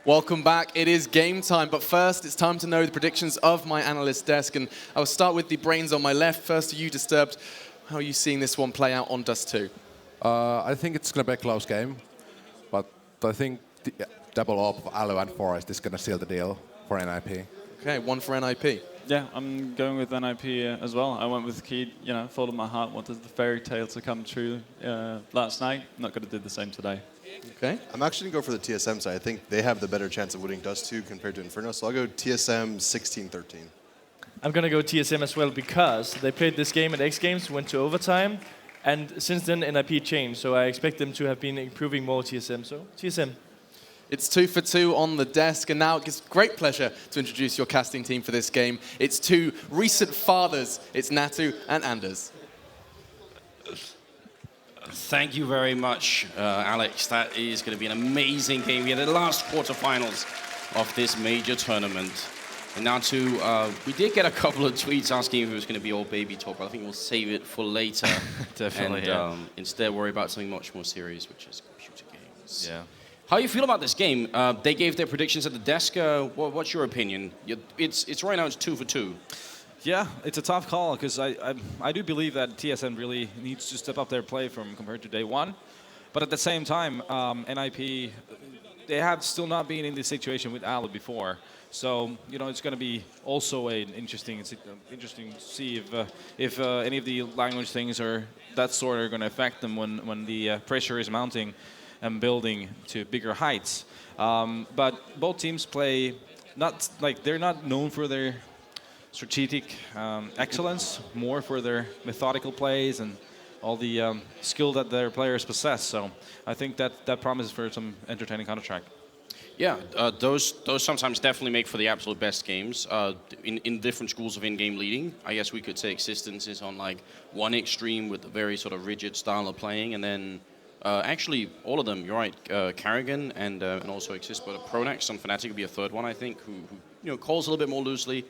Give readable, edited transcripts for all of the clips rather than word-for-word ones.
Welcome back. It is game time, but first it's time to know the predictions of my analyst desk, and I'll start with the brains on my left. First, are you Disturbed? How are you seeing this one play out on Dust2? I think it's going to be a close game, but I think the double up of Alu and Forest is going to seal the deal for NiP. Okay, one for NiP. Yeah, I'm going with NiP as well. I went with Keed, followed my heart, wanted the fairy tale to come true last night. Not going to do the same today. Okay. I'm actually going to go for the TSM side. I think they have the better chance of winning Dust2 compared to Inferno, so I'll go TSM 16-13. I'm going to go TSM as well because they played this game at X Games, went to overtime, and since then NiP changed, so I expect them to have been improving more TSM, so TSM. It's 2 for 2 on the desk, and now it gives great pleasure to introduce your casting team for this game. It's two recent fathers. It's Natu and Anders. Thank you very much, Alex. That is going to be an amazing game. We are the last quarterfinals of this major tournament. And now we did get a couple of tweets asking if it was going to be all baby talk, but I think we'll save it for later. Definitely, and instead worry about something much more serious, which is computer games. Yeah. How do you feel about this game? They gave their predictions at the desk. What's your opinion? It's right now, it's 2 for 2. Yeah, it's a tough call because I do believe that TSM really needs to step up their play compared to day one. But at the same time, NiP, they have still not been in this situation with Alu before. So, it's going to be also interesting to see if any of the language things or that sort are going to affect them when the pressure is mounting and building to bigger heights. But both teams play they're not known for their strategic excellence, more for their methodical plays and all the skill that their players possess. So I think that promises for some entertaining Counter-Strike. Yeah, those sometimes definitely make for the absolute best games. In different schools of in-game leading, I guess we could say Existence is on one extreme with a very sort of rigid style of playing, and then actually all of them, you're right, Karrigan and also Exist, but Pronax on Fnatic would be a third one, I think, who calls a little bit more loosely,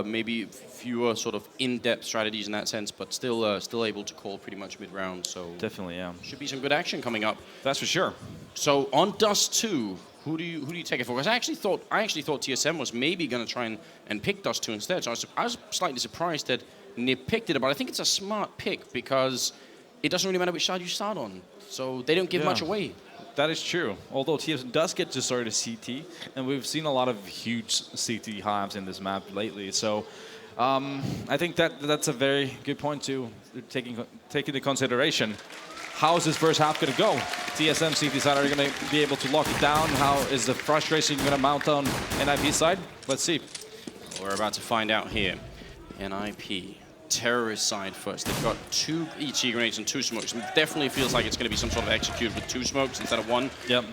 maybe fewer sort of in-depth strategies in that sense, but still able to call pretty much mid-round. So definitely, yeah. Should be some good action coming up. That's for sure. So on Dust2, who do you take it for? Because I actually thought TSM was maybe going to try and pick Dust2 instead. So I was slightly surprised that NiP picked it, but I think it's a smart pick because it doesn't really matter which side you start on. So they don't give much away. That is true. Although TSM does get to start a CT, and we've seen a lot of huge CT hives in this map lately. So I think that's a very good point to take into consideration. How is this first half going to go? TSM CT side, are going to be able to lock it down? How is the frustration going to mount on NiP side? Let's see. We're about to find out here. NiP. Terrorist side first. They've got 2 ET grenades and 2 smokes. It definitely feels like it's going to be some sort of execute with 2 smokes instead of 1. Yep.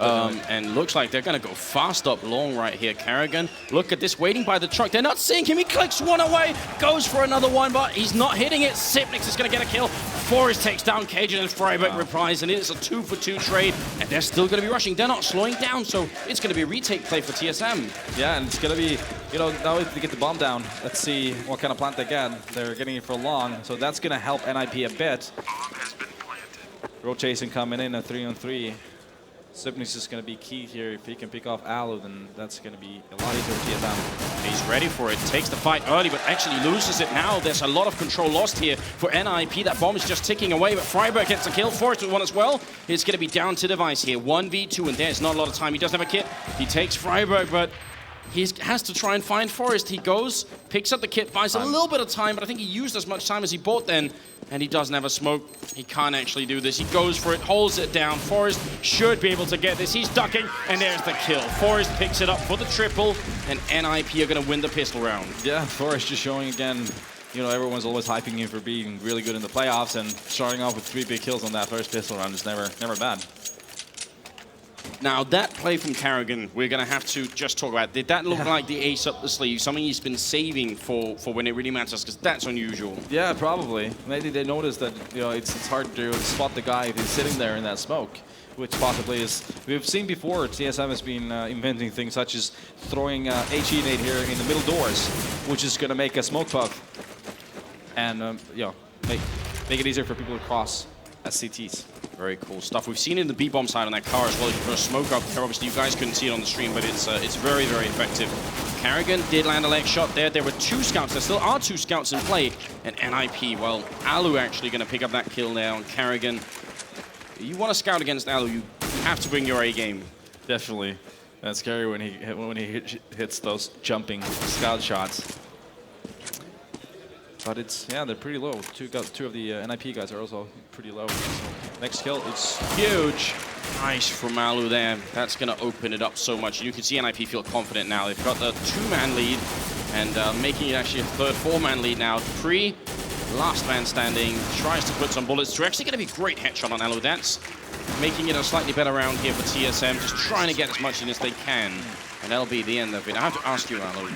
And looks like they're going to go fast up long right here. Karrigan, look at this, waiting by the truck. They're not seeing him. He clicks one away, goes for another one, but he's not hitting it. Sipnix is going to get a kill. Forrest takes down Cajun and Freiburg replies, and it is a 2 for 2 trade. And they're still going to be rushing. They're not slowing down, so it's going to be a retake play for TSM. Yeah, and it's going to be, now if they get the bomb down, let's see what kind of plant they get. They're getting it for long, so that's going to help NiP a bit. Rotation coming in at 3-on-3. Sipnix is going to be key here. If he can pick off Alu, then that's going to be a lot easier for TSM. He's ready for it. Takes the fight early, but actually loses it now. There's a lot of control lost here for NiP. That bomb is just ticking away, but Freiburg gets a kill. Forrest with one as well. He's going to be down to Device here. 1v2, and there's not a lot of time. He doesn't have a kit. He takes Freiburg, but he has to try and find Forrest. He goes, picks up the kit, buys a little bit of time, but I think he used as much time as he bought then, and he doesn't have a smoke. He can't actually do this. He goes for it, holds it down. Forrest should be able to get this. He's ducking, and there's the kill. Forrest picks it up for the triple, and NiP are going to win the pistol round. Yeah, Forrest just showing again, everyone's always hyping him for being really good in the playoffs, and starting off with 3 big kills on that first pistol round is never bad. Now, that play from Karrigan, we're going to have to just talk about. Did that look like the ace up the sleeve? Something he's been saving for when it really matters, because that's unusual. Yeah, probably. Maybe they noticed that it's hard to spot the guy if he's sitting there in that smoke, which possibly is. We've seen before TSM has been inventing things such as throwing HE nade here in the middle doors, which is going to make a smoke puff and make it easier for people to cross as CTs. Very cool stuff. We've seen it in the B-bomb side on that car as well. You put a smoke up there. Obviously, you guys couldn't see it on the stream, but it's very, very effective. Karrigan did land a leg shot there. There were 2 scouts. There still are 2 scouts in play. And NiP, well, Alu actually going to pick up that kill there on Karrigan. You want to scout against Alu, you have to bring your A game. Definitely. That's scary when he hits those jumping scout shots. But it's, yeah, they're pretty low. Two of the NiP guys are also pretty low. So next kill, it's huge. Nice from Alu there. That's going to open it up so much. You can see NiP feel confident now. They've got the 2-man lead and making it actually a 3rd, 4-man lead now. Dupree, last man standing, tries to put some bullets through. Actually going to be a great headshot on Alu. That's making it a slightly better round here for TSM. Just trying to get as much in as they can. And that'll be the end of it. I have to ask you, Alu.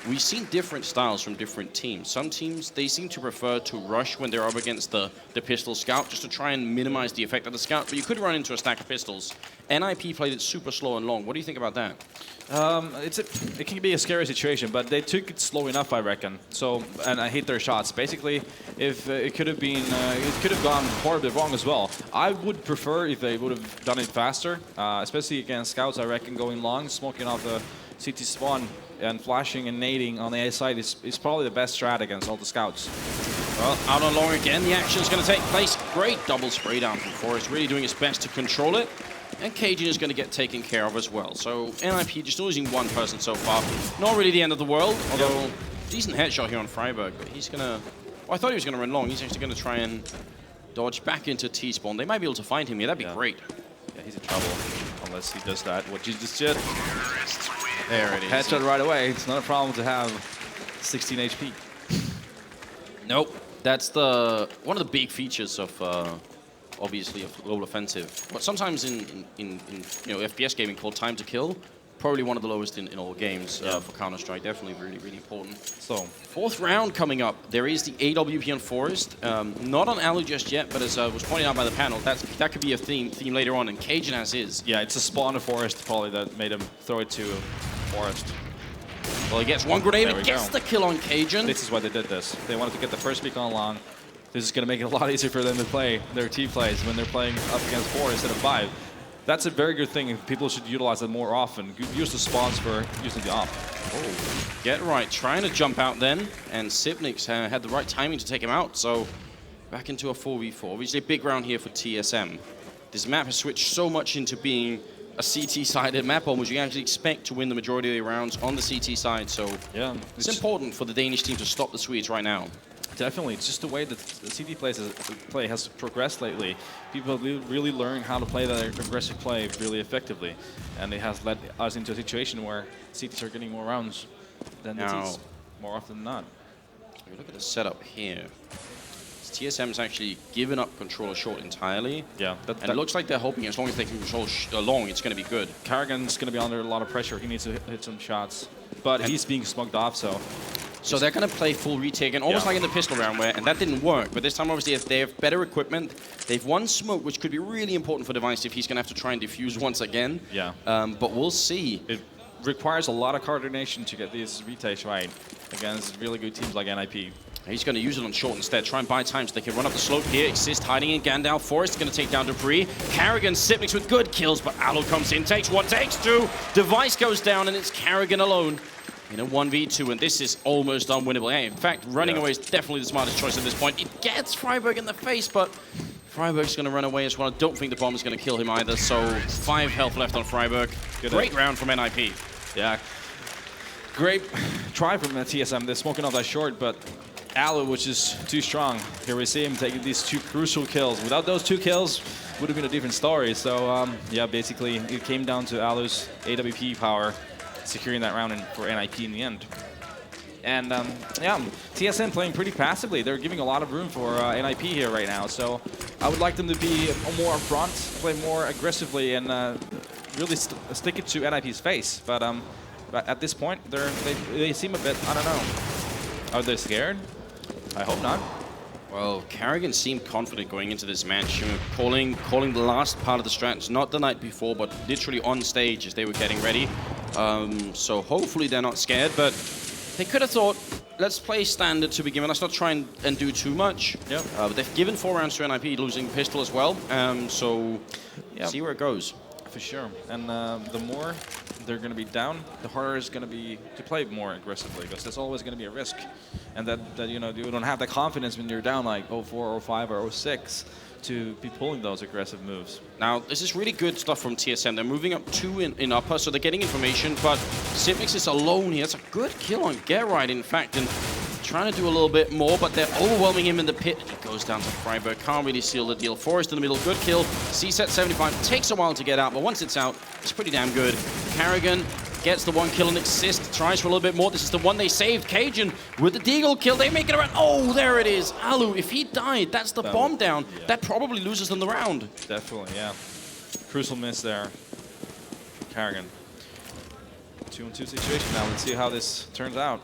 We've seen different styles from different teams. Some teams, they seem to prefer to rush when they're up against the pistol scout, just to try and minimize the effect of the scout, but you could run into a stack of pistols. NiP played it super slow and long. What do you think about that? It can be a scary situation, but they took it slow enough, I reckon. So, and I hit their shots. Basically, if it could have been, it could have gone horribly wrong as well. I would prefer if they would have done it faster, especially against scouts. I reckon going long, smoking off the CT spawn, and flashing and nading on the A side is probably the best strat against all the scouts. Well, out on long again, the action's going to take place. Great double spray down from Forest, really doing his best to control it. And Cajun is going to get taken care of as well. So NiP just losing 1 person so far. Not really the end of the world, although decent headshot here on Freiburg. But he's going to... Well, I thought he was going to run long. He's actually going to try and dodge back into T-spawn. They might be able to find him here. That'd be great. Yeah, he's in trouble unless he does that. What you just did. There it is. Headshot right away. It's not a problem to have 16 HP. Nope. That's one of the big features of obviously of global offensive. But sometimes in FPS gaming called time to kill, probably one of the lowest in all games for Counter-Strike. Definitely really, really important. So 4th round coming up. There is the AWP on Forest. Not on Alu just yet, but as was pointed out by the panel, that could be a theme later on, and Cajun has his. yeah, it's a spawn of Forest probably that made him throw it to Forest. Well, he gets 1 grenade There and we gets go. the kill on Cajun. This is why they did this. They wanted to get the first pick on long. This is going to make it a lot easier for them to play their team plays when they're playing up against 4 instead of 5. That's a very good thing, and people should utilize it more often. Use the spawns for using the op. Oh, get right. Trying to jump out then, and Sipnix had the right timing to take him out, so back into a 4v4. Obviously a big round here for TSM. This map has switched so much into being a CT-sided map almost. You actually expect to win the majority of the rounds on the CT side, so Yeah, it's important for the Danish team to stop the Swedes right now. definitely. It's just the way that the CT play has progressed lately. People really learn how to play that aggressive play really effectively, and it has led us into a situation where CTs are getting more rounds than the Ts more often than not. If you look at the setup here, TSM's actually given up control of short entirely. Yeah, and it looks like they're hoping as long as they can control long, it's going to be good. Karrigan's going to be under a lot of pressure. He needs to hit some shots, but he's being smoked off, so... So they're going to play full retake, and almost like in the pistol round, and that didn't work. But this time, obviously, they have better equipment. They've won smoke, which could be really important for Device if he's going to have to try and defuse once again. Yeah. But we'll see. It requires a lot of coordination to get these retakes right against really good teams like NiP. He's going to use it on short instead. Try and buy time so they can run up the slope here. Exist hiding in Gandalf. Forest going to take down Dupree. Karrigan, Sipnix with good kills, but Alu comes in, takes 1, takes 2. Device goes down, and it's Karrigan alone in a 1v2, and this is almost unwinnable. Hey, in fact, running away is definitely the smartest choice at this point. It gets Freiburg in the face, but Freiburg's going to run away as well. I don't think the bomb is going to kill him either, so 5 health left on Freiburg. Great round from NiP. Yeah. Great try from TSM. They're smoking off that short, but Alu, which is too strong. Here we see him taking these 2 crucial kills. Without those 2 kills, would have been a different story. So, yeah, basically, it came down to Alu's AWP power securing that round for NiP in the end. And, yeah, TSM playing pretty passively. They're giving a lot of room for NiP here right now. So I would like them to be more upfront, play more aggressively, and really stick it to NiP's face. But at this point, they seem a bit, I don't know. Are they scared? I hope not. Well, Karrigan seemed confident going into this match, calling the last part of the strats, not the night before, but literally on stage as they were getting ready. So hopefully they're not scared, but they could have thought let's play standard to begin with. Let's not try and do too much. Yep. But they've given 4 rounds to NiP, losing pistol as well. So see where it goes. For sure. And the more they're going to be down, the harder it's going to be to play more aggressively, because there's always going to be a risk. And that you know, you don't have the confidence when you're down like 0-4, 0-5, or 0-6 to be pulling those aggressive moves. Now, this is really good stuff from TSM. They're moving up 2 in upper, so they're getting information, but Cbbl is alone here. That's a good kill on Get Right, in fact, and trying to do a little bit more, but they're overwhelming him in the pit. He goes down to friberg, can't really seal the deal. Forest in the middle, good kill. C-set 75, takes a while to get out, but once it's out, it's pretty damn good. Karrigan gets the 1 kill and assist, tries for a little bit more. This is the one they saved. Cajun with the deagle kill, they make it around. Oh, there it is. Alu, if he died, that's the bomb down. Yeah. That probably loses them the round. Definitely, yeah. Crucial miss there. Karrigan. 2-on-2 situation now. Let's see how this turns out.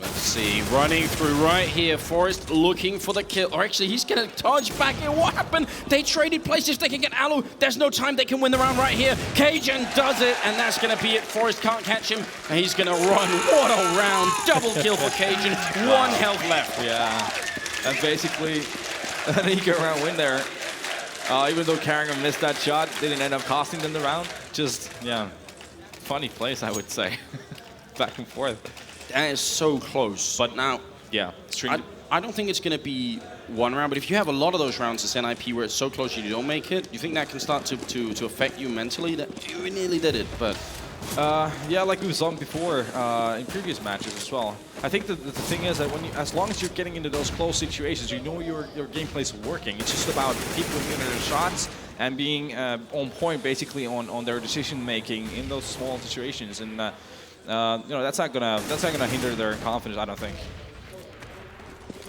Let's see, running through right here, Forest looking for the kill. Or actually, he's gonna dodge back in. What happened? They traded places, they can get Alu. There's no time, they can win the round right here. Cajun does it, and that's gonna be it. Forest can't catch him, and he's gonna run. What a round, double kill for Cajun. 1 health left. Yeah, and basically, an eager round win there. Even though Karrigan missed that shot, didn't end up costing them the round. Just, yeah, funny plays, I would say. Back and forth. That is so close. But now, yeah, I don't think it's going to be 1 round, but if you have a lot of those rounds as NiP where it's so close you don't make it, you think that can start to affect you mentally? That you nearly did it, but... yeah, like we saw before in previous matches as well. I think the thing is that as long as you're getting into those close situations, you know your gameplay is working. It's just about people getting their shots and being on point, basically on their decision making in those small situations. And you know, that's not gonna hinder their confidence, I don't think.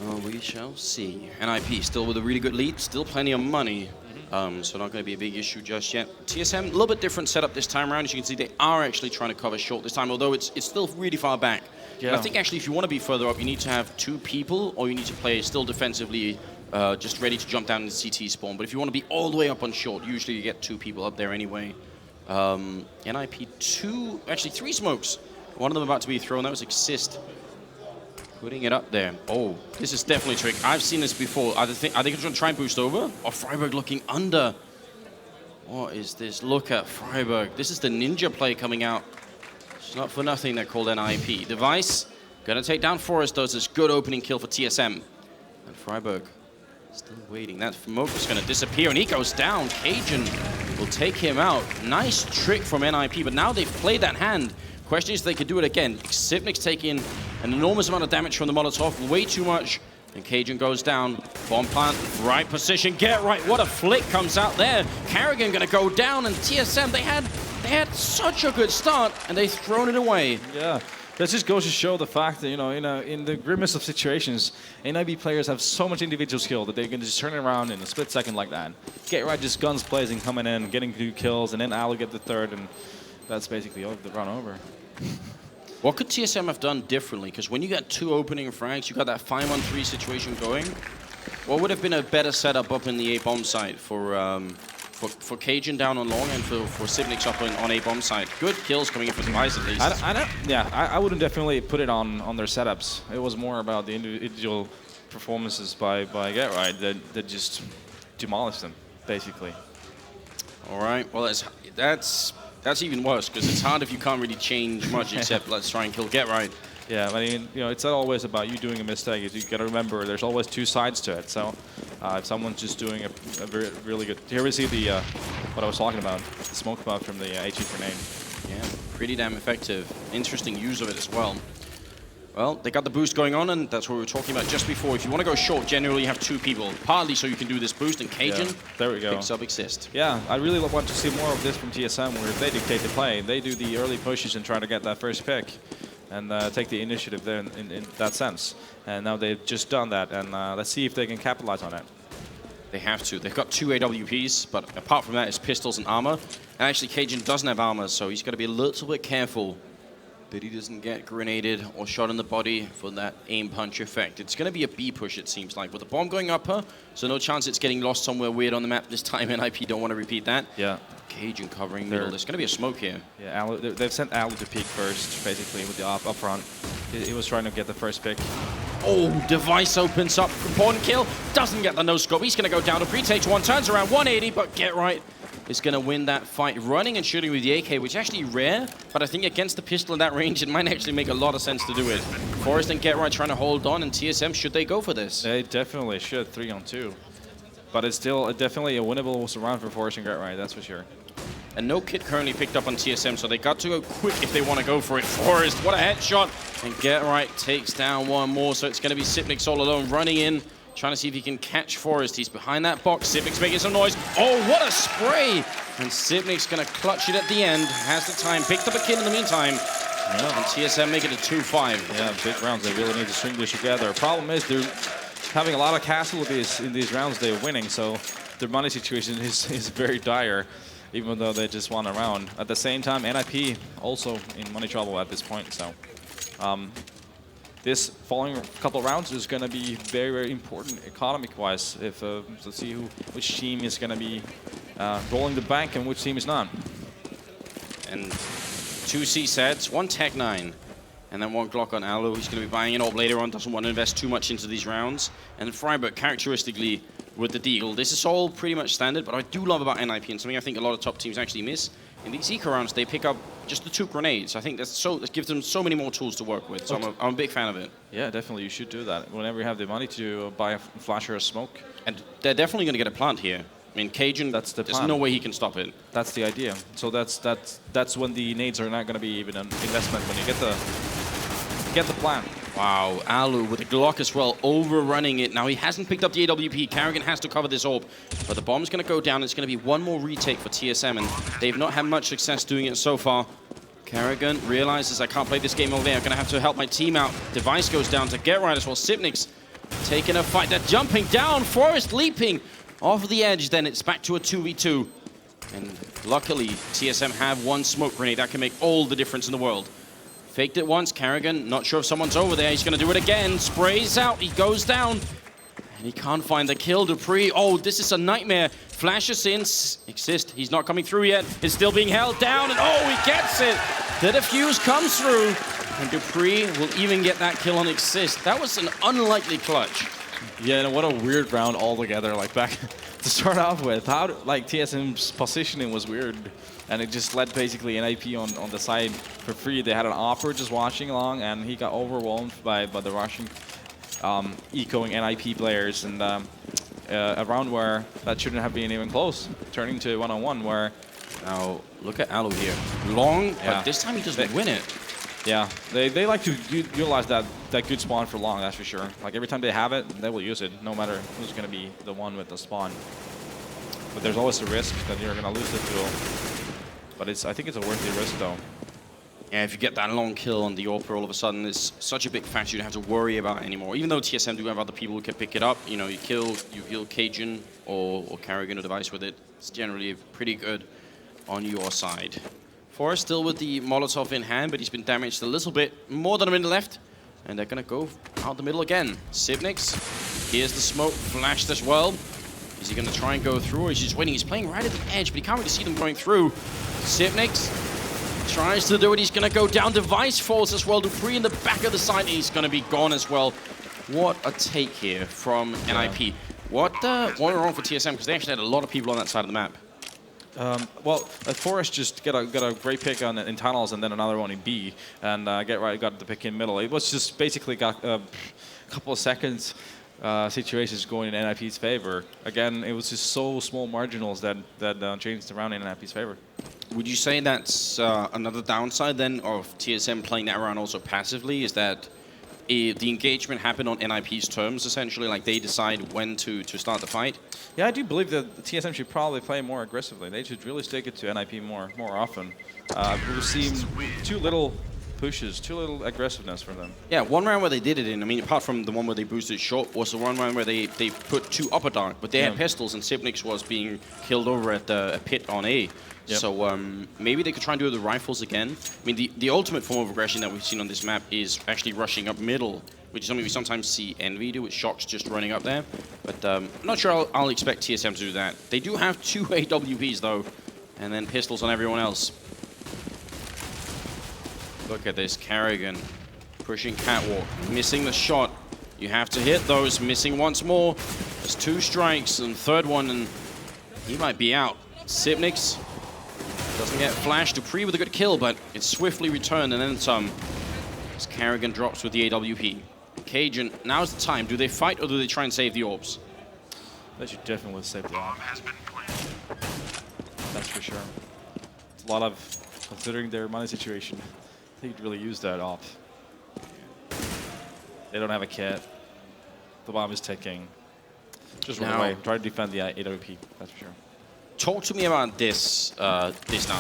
Oh, we shall see. NiP still with a really good lead, still plenty of money. So not going to be a big issue just yet. TSM, a little bit different setup this time around. As you can see, they are actually trying to cover short this time, although it's still really far back. Yeah. And I think actually if you want to be further up, you need to have 2 people, or you need to play still defensively, just ready to jump down in the CT spawn. But if you want to be all the way up on short, usually you get 2 people up there anyway. NiP 2, actually 3 smokes. One of them about to be thrown. That was Exist. Putting it up there. Oh, this is definitely a trick. I've seen this before. Are they going to try and boost over? Or friberg looking under? What is this? Look at friberg. This is the ninja play coming out. It's not for nothing they're called NiP. Device, going to take down Forest, does this good opening kill for TSM. And friberg still waiting. That smoke is going to disappear, and he goes down. Cajun will take him out. Nice trick from NiP, but now they've played that hand. Question is if they could do it again. Cbbl taking an enormous amount of damage from the Molotov, way too much. And Cajun goes down. Bomb plant, right position, Get Right. What a flick comes out there. Karrigan gonna go down, and TSM, they had such a good start, and they've thrown it away. Yeah, that just goes to show the fact that, you know, in the grimmest of situations, NiP players have so much individual skill that they can just turn it around in a split second like that. Get Right just guns blazing, coming in, getting 2 kills, and then Alu get the 3rd, and that's basically the run over. What could TSM have done differently? Because when you got 2 opening frags, you got that 5-on-3 situation going. What would have been a better setup up in the A-bomb side for Cajun down on long and for Cbbl up on A-bomb side? Good kills coming in for Device at least. I wouldn't definitely put it on their setups. It was more about the individual performances by Get Right that just demolished them, basically. All right, well that's even worse, because it's hard if you can't really change much except let's try and kill Get Right. Yeah, I mean, you know, it's not always about you doing a mistake. You got to remember there's always 2 sides to it. So if someone's just doing a really good... Here we see the what I was talking about, the smoke cloud from the HE grenade. Yeah, pretty damn effective. Interesting use of it as well. Well, they got the boost going on, and that's what we were talking about just before. If you want to go short, generally you have 2 people. Partly so you can do this boost, and Cajun there we go. picks up Exist. Yeah, I really want to see more of this from TSM, where they dictate the play. They do the early pushes and try to get that first pick, and take the initiative there in that sense. And now they've just done that, and let's see if they can capitalize on it. They have to. They've got 2 AWPs, but apart from that, it's pistols and armor. And actually, Cajun doesn't have armor, so he's got to be a little bit careful that he doesn't get grenaded or shot in the body for that aim punch effect. It's going to be a B push, it seems like, with the bomb going upper, so no chance it's getting lost somewhere weird on the map this time. NiP don't want to repeat that. Yeah. Cajun covering middle. There's going to be a smoke here. Yeah, they've sent Alu to peek first, basically, with the up front. He was trying to get the first pick. Oh, Device opens up. Important kill. Doesn't get the no-scope. He's going to go down. Dupree takes one, turns around 180, but Get Right is going to win that fight. Running and shooting with the AK, which is actually rare, but I think against the pistol in that range, it might actually make a lot of sense to do it. Forest and Get Right trying to hold on, and TSM, should they go for this? They definitely should, 3-on-2. But it's still definitely a winnable round for Forest and Get Right, that's for sure. And no kit currently picked up on TSM, so they got to go quick if they want to go for it. Forest, what a headshot. And Get Right takes down one more, so it's going to be Cbbl all alone, running in, trying to see if he can catch Forest. He's behind that box. Cbbl making some noise. Oh, what a spray! And Cbbl going to clutch it at the end. Has the time, picked up a kill in the meantime. Yeah. And TSM make it a 2-5. Yeah, big rounds. They really need to string this together. Problem is, they're having a lot of casualties in these rounds. They're winning, so their money situation is very dire, even though they just won a round. At the same time, NiP also in money trouble at this point. So this following couple of rounds is going to be very, very important economic-wise. If let's see which team is going to be rolling the bank and which team is not. And 2 C sets, 1 Tech-9, and then 1 Glock on Alu. He's going to be buying an AWP later on, doesn't want to invest too much into these rounds. And Freiburg, characteristically, with the Deagle. This is all pretty much standard, but I do love about NiP, and something I think a lot of top teams actually miss. In these eco rounds, they pick up just the 2 grenades. I think that gives them so many more tools to work with, so I'm a big fan of it. Yeah, definitely, you should do that. Whenever you have the money to buy a flash or a smoke. And they're definitely going to get a plant here. I mean, Cajun, that's the plan. There's no way he can stop it. That's the idea. So that's when the nades are not going to be even an investment, when you get the plan. Wow, Alu with a Glock as well, overrunning it. Now he hasn't picked up the AWP. Karrigan has to cover this AWP, but the bomb's going to go down. It's going to be one more retake for TSM, and they've not had much success doing it so far. Karrigan realizes I can't play this game all day. I'm going to have to help my team out. Device goes down to Get Right as well. Cbbl taking a fight. They're jumping down. Forest leaping off the edge. Then it's back to a 2v2. And luckily, TSM have 1 smoke grenade. That can make all the difference in the world. Faked it once, Karrigan, not sure if someone's over there. He's going to do it again. Sprays out, he goes down. And he can't find the kill. Dupree, oh, this is a nightmare. Flashes in, Exist, he's not coming through yet. He's still being held down, and oh, he gets it. The defuse comes through. And Dupree will even get that kill on Exist. That was an unlikely clutch. Yeah, and what a weird round altogether. Like, back to start off with, how like TSM's positioning was weird. And it just led basically NiP on the side for free. They had an offer just watching along, and he got overwhelmed by the Russian ecoing NiP players. And a round where that shouldn't have been even close, turning to 1-on-1 where... Now, look at Alu here. Long, but this time he doesn't win it. Yeah, they like to utilize that good spawn for long, that's for sure. Like, every time they have it, they will use it, no matter who's going to be the one with the spawn. But there's always a risk that you're going to lose the duel. But I think it's a worthy risk, though. Yeah, if you get that long kill on the AWP, all of a sudden it's such a big factor you don't have to worry about it anymore. Even though TSM do have other people who can pick it up, you know, you kill Cajun or Karrigan or Device with it. It's generally pretty good on your side. Forrest still with the Molotov in hand, but he's been damaged a little bit. More than a minute left. And they're going to go out the middle again. Cbbl, here's the smoke, flashed as well. Is he going to try and go through, or is he just waiting? He's playing right at the edge, but he can't really see them going through. Cbbl tries to do it. He's going to go down. Device falls as well. Dupree in the back of the side, and he's going to be gone as well. What a take here from NiP. What went wrong for TSM? Because they actually had a lot of people on that side of the map. Well, Forrest just got a great pick in tunnels and then another one in B, and Get Right got the pick in middle. It was just basically got a couple of seconds situations going in NiP's favor. Again, it was just so small marginals that changed around in NiP's favor. Would you say that's another downside then of TSM playing that around also passively? Is that the engagement happened on NiP's terms, essentially, like they decide when to start the fight? Yeah, I do believe that the TSM should probably play more aggressively. They should really stick it to NiP more often. We've seen too little pushes, too little aggressiveness from them. Yeah, one round where they did it in, I mean, apart from the one where they boosted short, was the one round where they put 2 upper dark, but they had pistols, and Cbbl was being killed over at the pit on A. Yep. So maybe they could try and do it with the rifles again. I mean, the ultimate form of aggression that we've seen on this map is actually rushing up middle, which is something we sometimes see Envy do with Shocks just running up there. But I'm not sure I'll expect TSM to do that. They do have 2 AWPs though, and then pistols on everyone else. Look at this, Karrigan Pushing catwalk, missing the shot. You have to hit those, missing once more. There's 2 strikes and third one, and he might be out. Sipnix doesn't get flashed. Dupree with a good kill, but it's swiftly returned and then some. As Karrigan drops with the AWP. Cajun, now's the time. Do they fight or do they try and save the orbs? They should definitely save the AWP. That's for sure. It's a lot of, considering their money situation, they could really use that AWP. They don't have a kit. The bomb is ticking. Just run away. Try to defend the AWP, that's for sure. Talk to me about this now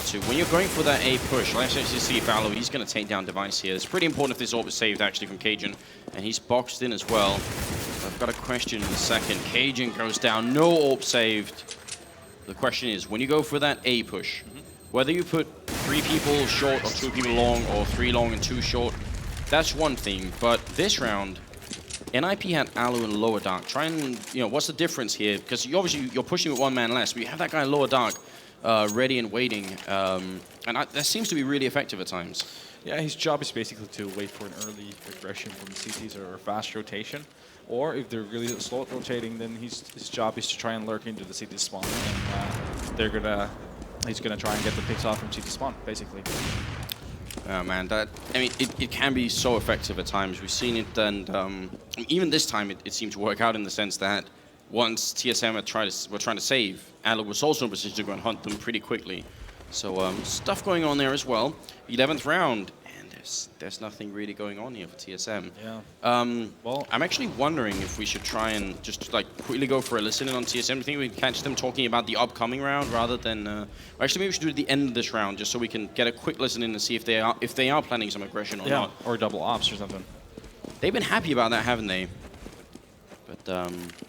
too. When you're going for that A push, let's actually see if Aloe, he's going to take down Device here. It's pretty important if this AWP is saved actually from Cajun. And he's boxed in as well. I've got a question in a second. Cajun goes down, no AWP saved. The question is, when you go for that A push, whether you put 3 people short or 2 people long or 3 long and 2 short, that's one thing. But this round, NiP had Aloe in lower dark. Try and, what's the difference here? Because obviously you're pushing with 1 man less, but you have that guy in lower dark ready and waiting. And that seems to be really effective at times. Yeah, his job is basically to wait for an early aggression from the CTs or fast rotation. Or if they're really slow rotating, then his job is to try and lurk into the CT spawn. And he's gonna try and get the picks off from CT spawn, basically. Oh man, it can be so effective at times. We've seen it, and even this time it seemed to work out in the sense that once TSM were trying to save, Aloe was also in a position to go and hunt them pretty quickly. So stuff going on there as well. 11th round, and there's nothing really going on here for TSM. Yeah. Well, I'm actually wondering if we should try and just quickly go for a listen in on TSM. Do you think we can catch them talking about the upcoming round rather than? Actually, maybe we should do it at the end of this round just so we can get a quick listen in and see if they are planning some aggression or not. Or double ops or something. They've been happy about that, haven't they? But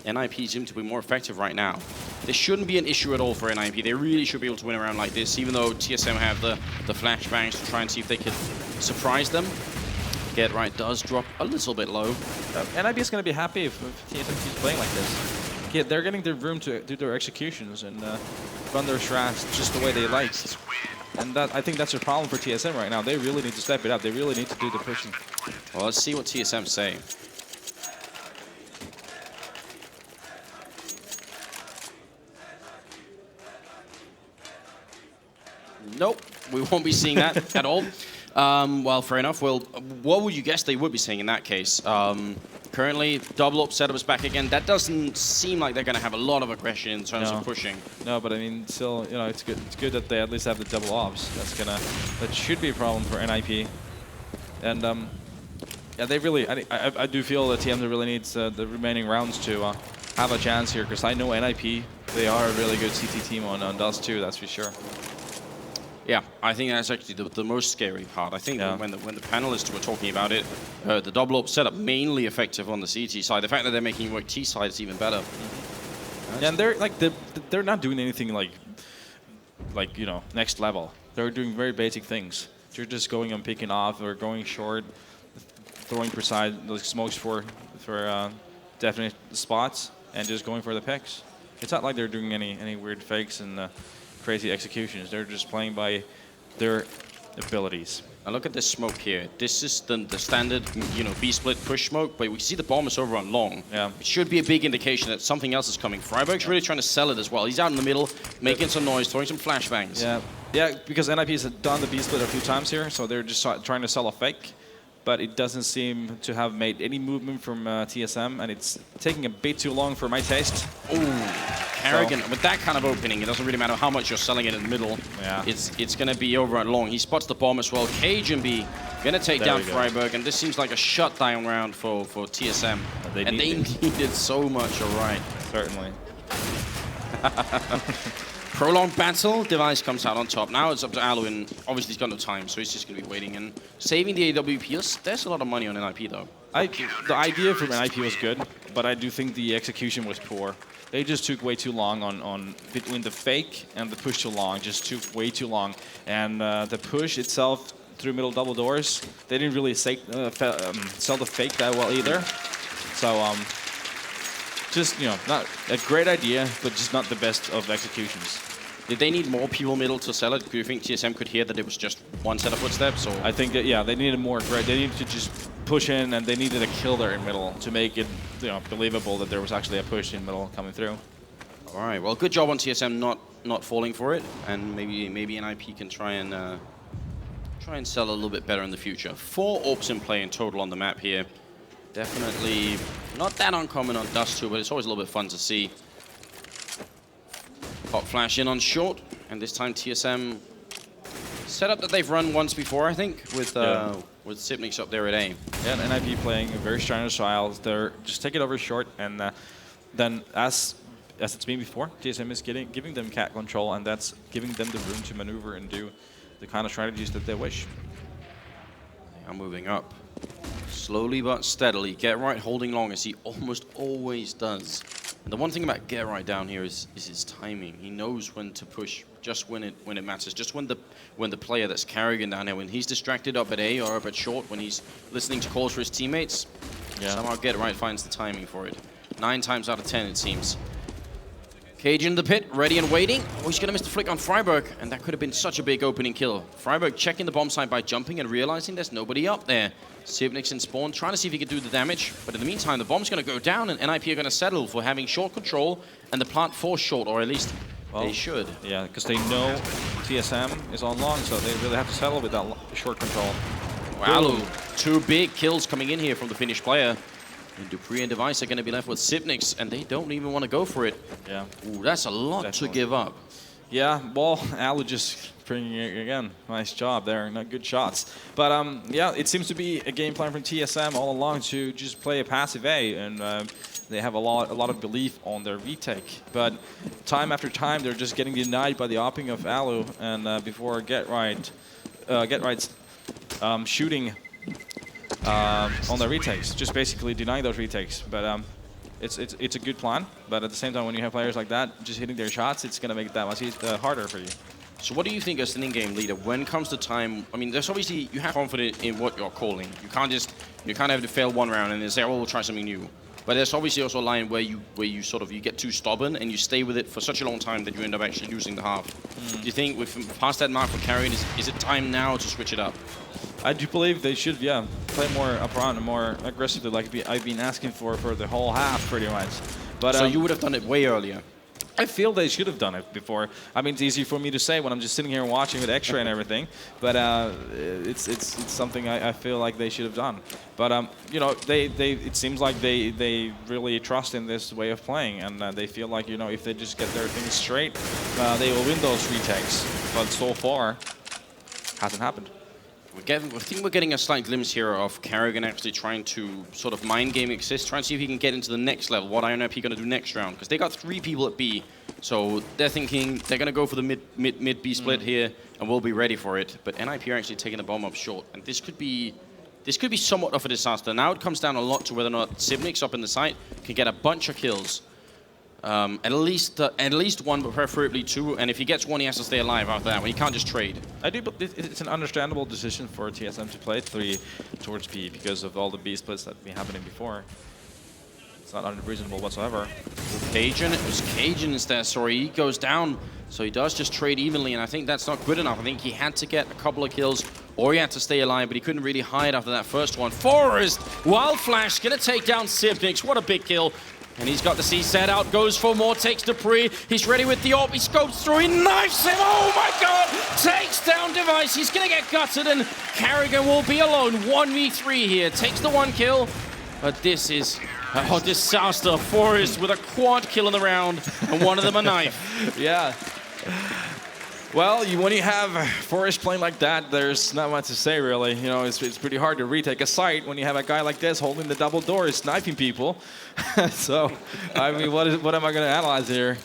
NiP seem to be more effective right now. This shouldn't be an issue at all for NiP. They really should be able to win a round like this, even though TSM have the flashbangs to try and see if they can surprise them. Get right does drop a little bit low. NiP is going to be happy if TSM keeps playing like this. Yeah, they're getting their room to do their executions and run their strats just the way they like. And I think that's a problem for TSM right now. They really need to step it up. They really need to do the pushing. Well, let's see what TSM say. Nope, we won't be seeing that at all. Well, fair enough. Well, what would you guess they would be saying in that case? Currently, double up setup is back again. That doesn't seem like they're going to have a lot of aggression in terms of pushing. No, but I mean, still, it's good. It's good that they at least have the double ops. That should be a problem for NiP. And yeah, they really. I do feel that TM really needs the remaining rounds to have a chance here, because I know NiP, they are a really good CT team on Dust2, that's for sure. Yeah, I think that's actually the most scary part. I think when the panelists were talking about it, the double up setup mainly effective on the CT side. The fact that they're making it work T side is even better. Yeah, and they're not doing anything like next level. They're doing very basic things. They're just going and picking off or going short, throwing precise smokes for definite spots, and just going for the picks. It's not like they're doing any weird fakes and crazy executions. They're just playing by their abilities. Now look at this smoke here. This is the standard, B-split push smoke, but we see the bomb is over on long. Yeah. It should be a big indication that something else is coming. Freiburg's really trying to sell it as well. He's out in the middle, making some noise, throwing some flashbangs. Yeah, because NiP has done the B-split a few times here, so they're just trying to sell a fake. But it doesn't seem to have made any movement from TSM, and it's taking a bit too long for my taste. Ooh, Karrigan, with that kind of opening, it doesn't really matter how much you're selling it in the middle. Yeah. It's going to be over at long. He spots the bomb as well. Cajun going to take down Freiburg, and this seems like a shutdown round for TSM. They needed so much, all right. Certainly. Prolonged battle, Device comes out on top. Now it's up to Aloe, and obviously he's got no time, so he's just going to be waiting and saving the AWP. There's a lot of money on NiP, though. The idea from NiP was good, but I do think the execution was poor. They just took way too long on between the fake and the push too long. Just took way too long. And the push itself through middle double doors, they didn't really sell the fake that well either. So, just, not a great idea, but just not the best of executions. Did they need more people middle to sell it? Do you think TSM could hear that it was just one set of footsteps? Or? I think that, yeah, they needed more. They needed to just push in, and they needed a kill there in middle to make it believable that there was actually a push in middle coming through. All right, well, good job on TSM not falling for it, and maybe NiP can try and sell a little bit better in the future. 4 AWPs in play in total on the map here. Definitely not that uncommon on Dust2, but it's always a little bit fun to see. Pop flash in on short, and this time TSM setup that they've run once before, I think, with Cbbl up there at A. Yeah, and NiP playing a very strange style. They're just take it over short, and then as it's been before, TSM is giving them cat control, and that's giving them the room to maneuver and do the kind of strategies that they wish. They are moving up. Slowly but steadily. Get right holding long, as he almost always does. And the one thing about Get Right down here is his timing. He knows when to push just when it matters. Just when the player that's carrying down here, when he's distracted up at A or up at short, when he's listening to calls for his teammates, somehow Get Right finds the timing for it. 9 times out of 10 it seems. Cage in the pit, ready and waiting. Oh, he's gonna miss the flick on Freiburg, and that could have been such a big opening kill. Freiburg checking the bomb site by jumping and realizing there's nobody up there. Cbbl in spawn, trying to see if he can do the damage, but in the meantime, the bomb's gonna go down, and NiP are gonna settle for having short control, and the plant force short, or at least they should. Yeah, because they know TSM is on long, so they really have to settle with that short control. Wow, 2 big kills coming in here from the Finnish player. And dupreeh and Device are going to be left with Cbbl, and they don't even want to go for it. Yeah. Ooh, that's a lot to give up. Yeah, well, Alu just bringing it again. Nice job there, not good shots. But yeah, it seems to be a game plan from TSM all along to just play a passive A, and they have a lot of belief on their retake. But time after time, they're just getting denied by the opping of Alu, and before Get Right's shooting on the retakes, just basically denying those retakes. But it's a good plan. But at the same time, when you have players like that just hitting their shots, it's going to make it that much harder for you. So what do you think as an in-game leader, when comes the time, I mean, there's obviously, you have confidence in what you're calling. You can't have to fail 1 round and then say, oh, we'll try something new. But there's obviously also a line where you get too stubborn and you stay with it for such a long time that you end up actually losing the half. Do you think we've passed that mark for carrying? Is it time now to switch it up? I do believe they should, play more upfront and more aggressively, like I've been asking for the whole half, pretty much. But so you would have done it way earlier. I feel they should have done it before. I mean, it's easy for me to say when I'm just sitting here and watching with X-ray and everything, but it's something I feel like they should have done. But you know, it seems like they really trust in this way of playing, and they feel like, you know, if they just get their things straight, they will win those retakes. But so far, hasn't happened. I think we're getting a slight glimpse here of Karrigan actually trying to sort of mind game exist, trying to see if he can get into the next level. What are NiP going to do next round? Because they got 3 people at B, so they're thinking they're going to go for the mid B split here, and we'll be ready for it. But NiP are actually taking the bomb up short, and this could be somewhat of a disaster. Now it comes down a lot to whether or not Cbbl up in the site can get a bunch of kills. At least 1, but preferably 2. And if he gets 1, he has to stay alive after that. He can't just trade. I do, but it's an understandable decision for TSM to play 3 towards B because of all the B splits that have been happening before. It's not unreasonable whatsoever. Cajun, it was Cajun instead. Sorry, he goes down. So he does just trade evenly, and I think that's not good enough. I think he had to get a couple of kills, or he had to stay alive, but he couldn't really hide after that first one. Forrest, Wild Flash, gonna take down Cbbl. What a big kill. And he's got the C set out, goes for more, takes dupreeh. He's ready with the AWP, he scopes through, he knifes him, oh my god! Takes down Device, he's gonna get gutted, and Karrigan will be alone. 1v3 here, takes the 1 kill. But this is a disaster. Forrest with a quad kill in the round, and one of them a knife. Yeah. Well, when you have Forrest playing like that, there's not much to say, really. You know, it's pretty hard to retake a site when you have a guy like this holding the double doors, sniping people. So, I mean, what am I going to analyze here?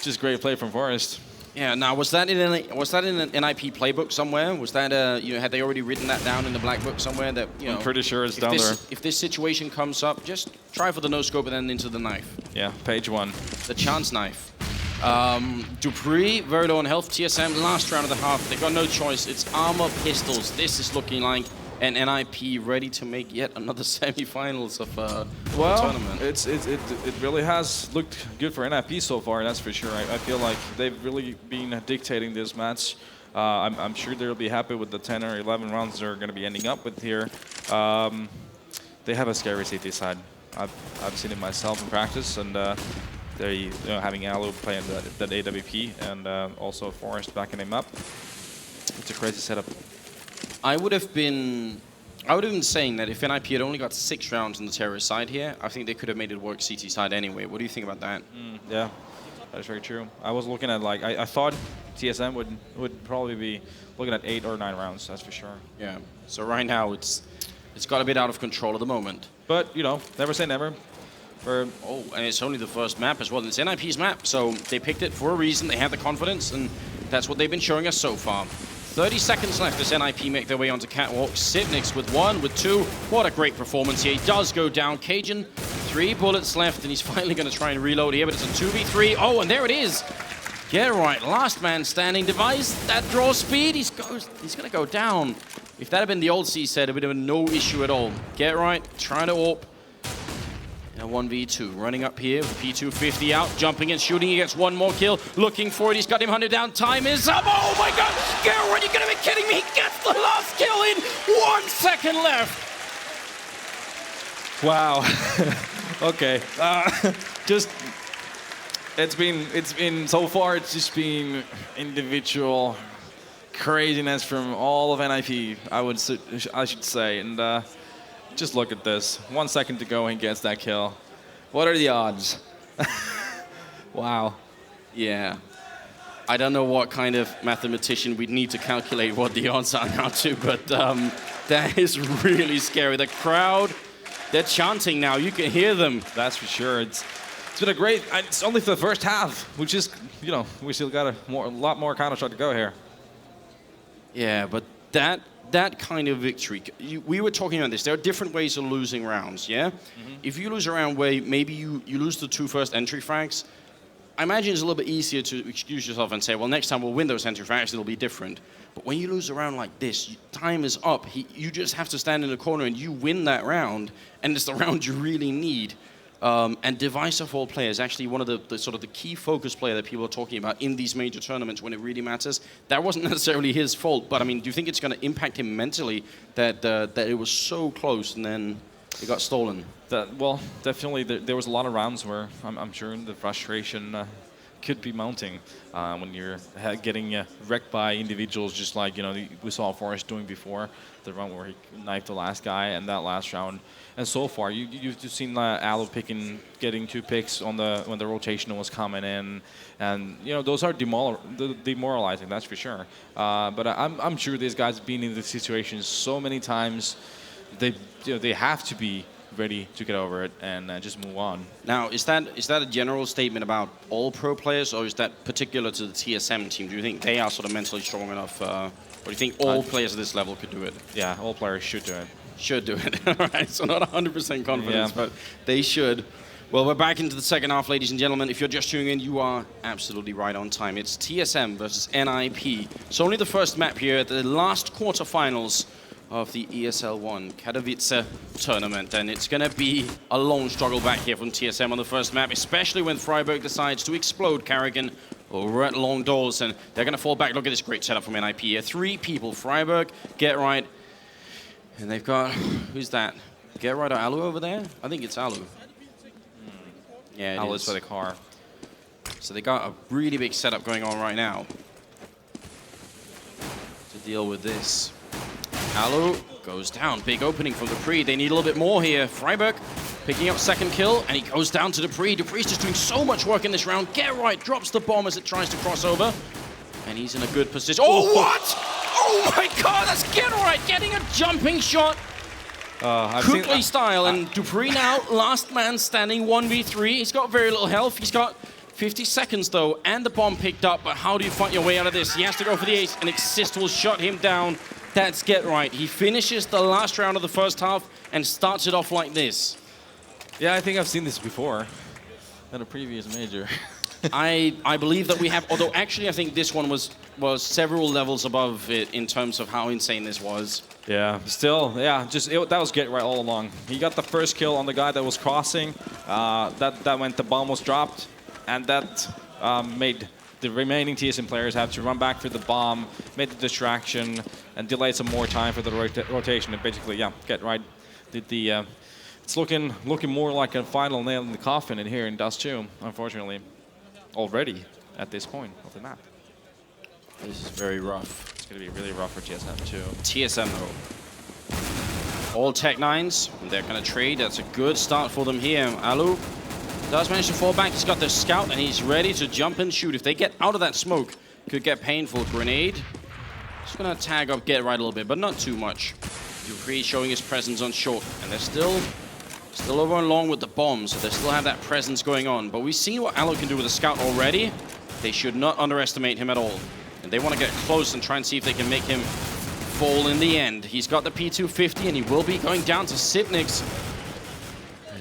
Just great play from Forrest. Yeah. Now, was that in an NiP playbook somewhere? Was that had they already written that down in the black book somewhere? That I'm pretty sure it's down there. If this situation comes up, just try for the no scope and then into the knife. Yeah, page 1. The chance knife. dupreeh, very low on health. TSM, last round of the half. They've got no choice. It's armor pistols. This is looking like an NiP ready to make yet another semi-finals of the tournament. It really has looked good for NiP so far, that's for sure. I feel like they've really been dictating this match. I'm sure they'll be happy with the 10 or 11 rounds they're going to be ending up with here. they have a scary CT side. I've seen it myself in practice, and they having Alu playing that AWP and also Forest backing him up. It's a crazy setup. I would have been saying that if NiP had only got 6 rounds on the terrorist side here, I think they could have made it work CT side anyway. What do you think about that? Yeah, that is very true. I was looking at like I thought TSM would probably be looking at 8 or 9 rounds. That's for sure. Yeah. So right now it's got a bit out of control at the moment. But you know, never say never. Oh, and it's only the first map as well. It's NiP's map, so they picked it for a reason. They have the confidence, and that's what they've been showing us so far. 30 seconds left as NiP make their way onto Catwalk. Sipnix with 1, with 2. What a great performance here. He does go down. Cajun, 3 bullets left, and he's finally going to try and reload here, but it's a 2v3. Oh, and there it is. Get right. Last man standing device. That draw speed. He's going to go down. If that had been the old C set, it would have been no issue at all. Get right. Trying to AWP. A 1v2, running up here with P250 out, jumping and shooting. He gets 1 more kill, looking for it. He's got him hunted down. Time is up. Oh my God! Garrett, you're gonna be kidding me! He gets the last kill in 1 second left. Wow. Okay. It's been so far. It's just been individual craziness from all of NiP. I should say, and. Just look at this. 1 second to go and gets that kill. What are the odds? Wow. Yeah. I don't know what kind of mathematician we'd need to calculate what the odds are now too, but that is really scary. The crowd, they're chanting now. You can hear them. That's for sure. It's been a great. It's only for the first half, which is, you know, we still got a lot more Counter-Strike to go here. Yeah, but that kind of victory, we were talking about this, there are different ways of losing rounds, yeah? If you lose a round where maybe you lose the 2 first entry frags, I imagine it's a little bit easier to excuse yourself and say, well, next time we'll win those entry frags, it'll be different. But when you lose a round like this, time is up. You just have to stand in the corner and you win that round, and it's the round you really need. And Device of all players, actually one of the sort of the key focus player that people are talking about in these major tournaments when it really matters. That wasn't necessarily his fault, but I mean, do you think it's going to impact him mentally that it was so close and then it got stolen? Well, definitely there was a lot of rounds where I'm sure the frustration could be mounting when you're getting wrecked by individuals, just like, you know, we saw Forrest doing before, the round where he knifed the last guy, and that last round. And so far, you've seen Alu getting 2 picks on when the rotation was coming in, and you know those are demoralizing. That's for sure. But I'm sure these guys have been in this situation so many times. They have to be ready to get over it and just move on. Now, is that a general statement about all pro players, or is that particular to the TSM team? Do you think they are sort of mentally strong enough, or do you think all players at this level could do it? Yeah, all players should do it. Should do it. All right, so not 100% confidence, but they should. Well, we're back into the second half, ladies and gentlemen. If you're just tuning in, you are absolutely right on time. It's TSM versus NiP. It's only the first map here at the last quarterfinals of the ESL One Katowice tournament, and it's going to be a long struggle back here from TSM on the first map, especially when Freiburg decides to explode Carrigan over at long doors, and they're going to fall back. Look at this great setup from NiP here. 3 people, Freiburg, Get Right, and they've got, who's that? Get Right or Alu over there? I think it's Alu. Yeah, Alu's for the car. So they got a really big setup going on right now to deal with this. Alu goes down. Big opening from Dupree. They need a little bit more here. Freiburg picking up second kill, and he goes down to Dupree. Dupree's just doing so much work in this round. Get Right drops the bomb as it tries to cross over, and he's in a good position. Oh, what? Oh my God, that's Get Right getting a jumping shot. Kukli style, and Dupree now, last man standing, 1v3. He's got very little health. He's got 50 seconds though, and the bomb picked up, but how do you fight your way out of this? He has to go for the ace, and Exist will shut him down. That's Get Right. He finishes the last round of the first half and starts it off like this. Yeah, I think I've seen this before in a previous major. I believe that we have, although actually I think this one was several levels above it in terms of how insane this was. Yeah, still, yeah, that was Get Right all along. He got the first kill on the guy that was crossing. That meant the bomb was dropped, and that made the remaining TSM players have to run back for the bomb, made the distraction, and delayed some more time for the rotation. And basically, yeah, Get Right did the it's looking more like a final nail in the coffin in here in Dust2, unfortunately, already at this point of the map. This is very rough. It's going to be really rough for TSM too. TSM though. All Tech-9s, they're going to trade. That's a good start for them here. Alu does manage to fall back. He's got the scout and he's ready to jump and shoot. If they get out of that smoke, could get painful. Grenade. Just going to tag up Get Right a little bit, but not too much. Dupree showing his presence on short, and they're still over and long with the bomb, so they still have that presence going on. But we've seen what Alu can do with the scout already. They should not underestimate him at all. And they want to get close and try and see if they can make him fall in the end. He's got the P250, and he will be going down to Sipnix.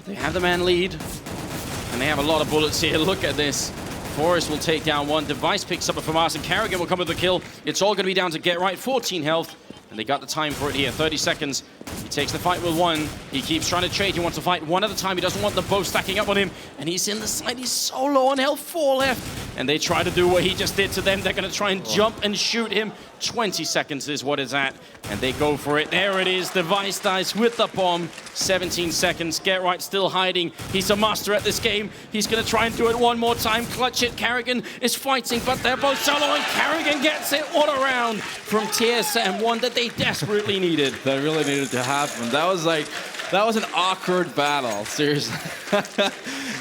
They have the man lead, and they have a lot of bullets here. Look at this. Forest will take down one. Device picks up a FAMAS, and Carrigan will come with the kill. It's all going to be down to Get Right. 14 health. And they got the time for it here, 30 seconds. He takes the fight with one. He keeps trying to trade. He wants to fight one at a time. He doesn't want the both stacking up on him. And he's in the side. He's so low on health, 4 left. And they try to do what he just did to them. They're going to try and jump and shoot him. 20 seconds is what it's at. And they go for it. There it is. Device dies with the bomb. 17 seconds. Get Right still hiding. He's a master at this game. He's going to try and do it one more time. Clutch it. Carrigan is fighting, but they're both solo. And Carrigan gets it. What a round from TSM. One that they desperately needed. That really needed to happen. That was an awkward battle, seriously.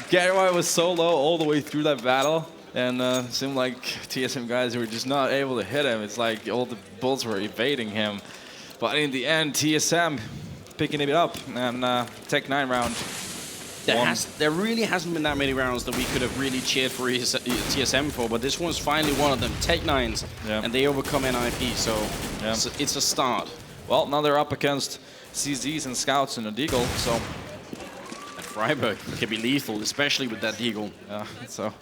Get Right was so low all the way through that battle, and it seemed like TSM guys were just not able to hit him. It's like all the bullets were evading him. But in the end, TSM picking it up, and Tech-9 round. There really hasn't been that many rounds that we could have really cheered for TSM for, but this one's finally one of them. Tech-9s, and they overcome NiP, so it's a start. Well, now they're up against CZs and Scouts and a Deagle, so... And Freiburg can be lethal, especially with that Deagle. So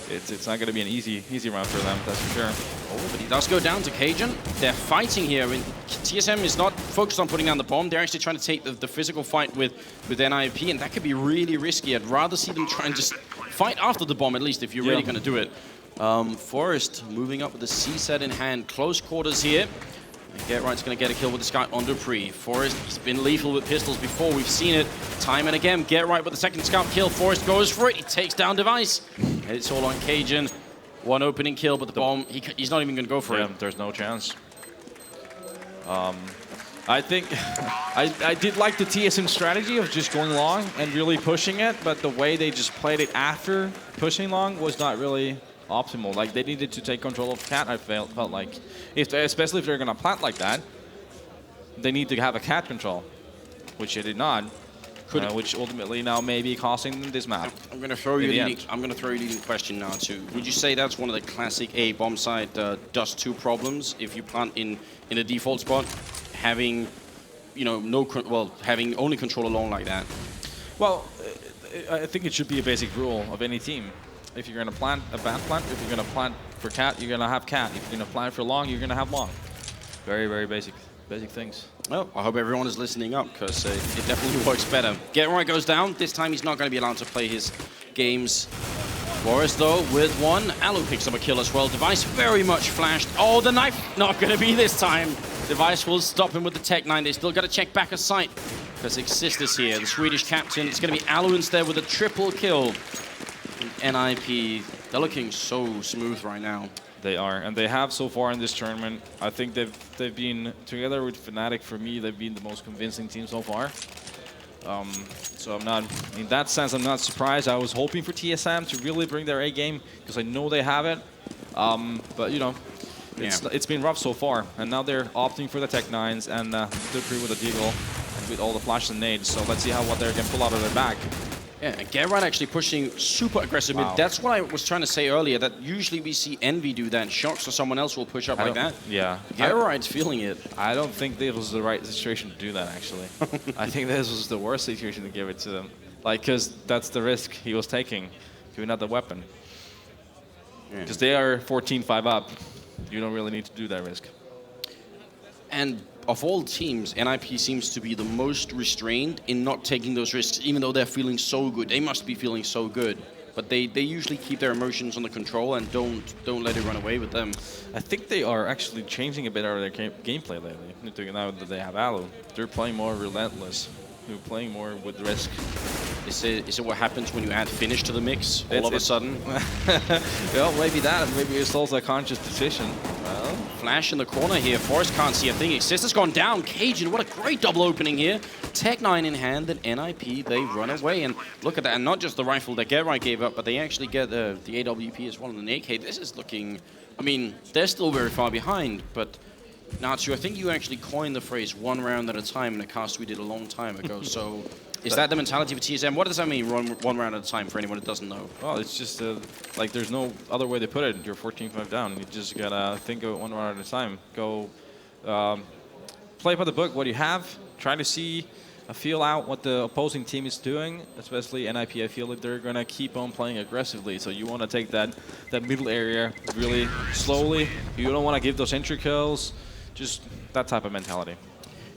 it's not going to be an easy round for them, that's for sure. Oh, but he does go down to Cajun. They're fighting here. I mean, TSM is not focused on putting down the bomb. They're actually trying to take the physical fight with NiP, and that could be really risky. I'd rather see them try and just fight after the bomb, at least, if you're really going to do it. Forest moving up with the C set in hand. Close quarters here. And Get Right's going to get a kill with the scout on Dupree. Forest, he's been lethal with pistols before. We've seen it time and again. Get Right with the second scout kill. Forest goes for it. He takes down Device. And it's all on Cajun. One opening kill, but the bomb, he's not even going to go for it. There's no chance. I think I did like the TSM strategy of just going long and really pushing it, but the way they just played it after pushing long was not really optimal. Like, they needed to take control of Cat, I felt like. Especially if they're going to plant like that, they need to have a Cat control, which they did not. Which ultimately now may be costing them this map. I'm going to throw you a leading question now too. Would you say that's one of the classic bomb side Dust2 problems if you plant in a default spot, having having only control alone like that? Well, I think it should be a basic rule of any team. If you're going to plant a bad plant, if you're going to plant for Cat, you're going to have Cat. If you're going to plant for long, you're going to have long. Very, very basic things. Well, I hope everyone is listening up, because it definitely works better. Get Right goes down. This time he's not going to be allowed to play his games. Boris, though, with one. Alu picks up a kill as well. Device very much flashed. Oh, the knife not going to be this time. Device will stop him with the Tech-9. They still got to check back a sight, because Exist is here, the Swedish captain. It's going to be Alu instead with a triple kill. NiP, they're looking so smooth right now. They are, and they have so far in this tournament. I think they've been, together with Fnatic, for me, they've been the most convincing team so far. So I'm not, in that sense, I'm not surprised. I was hoping for TSM to really bring their A game, because I know they have it. But you know, it's been rough so far, and now they're opting for the Tech-9s and Dupree with the Deagle and with all the flashes and nades. So let's see what they can pull out of their bag. Yeah, and Get Right actually pushing super aggressive mid. That's what I was trying to say earlier, that usually we see Envy do that. Shox or someone else will push up like that. Yeah. Get Right's feeling it. I don't think this was the right situation to do that, actually. I think this was the worst situation to give it to them. Like, because that's the risk he was taking, giving out the weapon. Because they are 14-5 up. You don't really need to do that risk. And of all teams, NiP seems to be the most restrained in not taking those risks, even though they're feeling so good. They must be feeling so good. But they usually keep their emotions under control and don't let it run away with them. I think they are actually changing a bit of their gameplay lately, now that they have Alu. They're playing more relentless. who are playing more with risk. Is it what happens when you add finish to the mix all of a sudden? Well, maybe that. Maybe it's also a conscious decision. Well, flash in the corner here. Forrest can't see a thing. Exist has gone down. Cajun, what a great double opening here. Tech9 in hand, and NiP, they run away. And look at that. And not just the rifle that Get Right gave up, but they actually get the AWP as well in the AK. This is looking... I mean, they're still very far behind, but... Natsu, I think you actually coined the phrase one round at a time in a cast we did a long time ago. So is that the mentality for TSM? What does that mean, one round at a time, for anyone that doesn't know? Well, it's just like there's no other way to put it. You're 14-5 down. You just gotta think of it one round at a time. Go play by the book what you have. Try to see, feel out what the opposing team is doing, especially NiP. I feel like they're gonna keep on playing aggressively. So you want to take that middle area really slowly. You don't want to give those entry kills. Just that type of mentality.